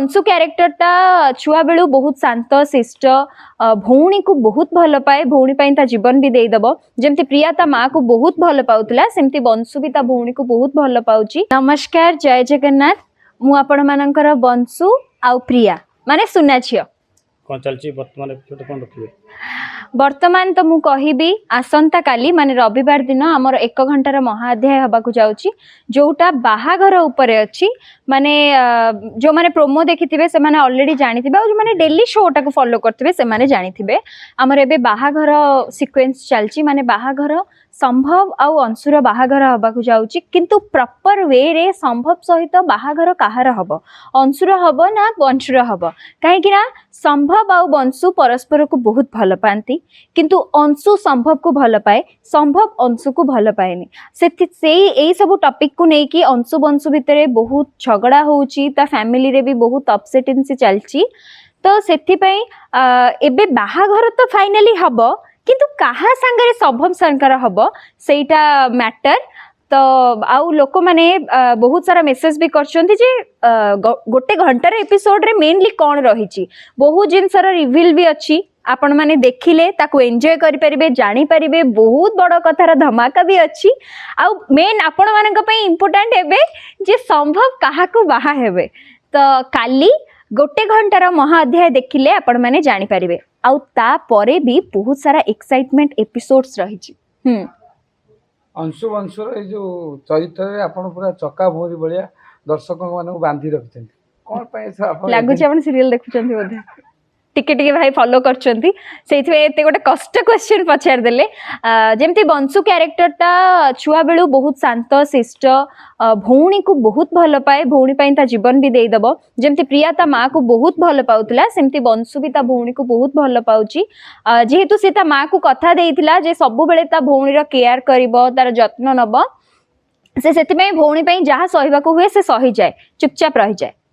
बंशु क्यारेक्टरटा छुआ बेलू बहुत शांत शिष्ट भौणी को बहुत भल पाए भौणी ता जीवन भी देदेव जमती प्रिया ता माँ को बहुत भल पाउला सेमती बंशु भी ता भौणी को बहुत भल पाउची। नमस्कार जय जगन्नाथ मु आपण मानकर बंशु आउ प्रिया माने सुना झियो कौन चलची वर्तमान एपिसोड कौन रखिए वर्तमान तो मु कहिबी आसंता काली माने रविवार दिन हमर 1 घंटार महाअध्याय हबा को जाउची जोटा बाहाघर उपरे अछि माने जो माने प्रोमो देखिथिबे से माने ऑलरेडी जानिथिबे और जो माने डेली शोटा को फॉलो करथिबे से माने जानिथिबे हमर एबे बाहाघर सीक्वेंस चलची माने बाहाघर संभव आउ अंशुर बाहाघर हबा को जाउची किंतु प्रॉपर वे रे संभव सहित बाहाघर काहार हबो अंशुर हबो ना वंशुर हबो काहे कि ना संभव आउ वंशु परस्पर को बहुत भल पाती किंतु अंशु संभव को भल पाए संभव अंशु को भल पाएनी से यही सब टॉपिक को नहीं कि अंशु वंशु भितर बहुत झगड़ा होउची ता फैमिली रे भी बहुत अपसेटिंग चलची तो सेथि पई एबे बाहाघर तो फाइनली हबो किंतु कहा संगरे संभव संकर हबो सेटा मैटर तो आउ लोक माने बहुत सारा मेसेज भी करछंती जे गोटे घंटार एपिसोड रे मेनली कोन रहिची बहुत जिनसर रिवील भी अछि आपण माने देखिले ताको एन्जॉय करि परिबे जानि परिबे बहुत बड़ कथार धमाका भी अछि आउ मेन आपण मानक पई इंपोर्टेंट हेबे जे संभव काहा को बाहा हेबे तो काली गोटे घंटार महाअध्याय देखिले आपण माने जानि परिबे आउ ता परे भी बहुत सारा एक्साइटमेंट एपिसोड्स रहिची। अंशु वंशुर जो चरित्र आपण पूरा चक्का भोरी बलिया दर्शक मानक बांधी रखिछन्ती कोन पय से आपण लागु छ आपण सीरियल देखुछन्ती बोधे टिके टिके भाई फॉलो करछन्ती सेथि में एते गोटे कष्ट क्वेश्चन पछार देले जेमती बंशु क्यारेक्टरटा छुआ बेलू बहुत शांत शिष्ट भौणी को बहुत भल पाए भौणी ता जीवन भी देदेव जमती प्रिया ता माँ को बहुत भल पाउला सेमती बंशु भी ता भौणी को बहुत भल पाउची जेहेतु से ता माँ को कथा देइथिला जे सबु बेले ता भौणीर केयर करिवो तार जत्न नब से सेति में भौणी पई जहा सहिबा को हुए से सही जाए चुपचाप रही जाए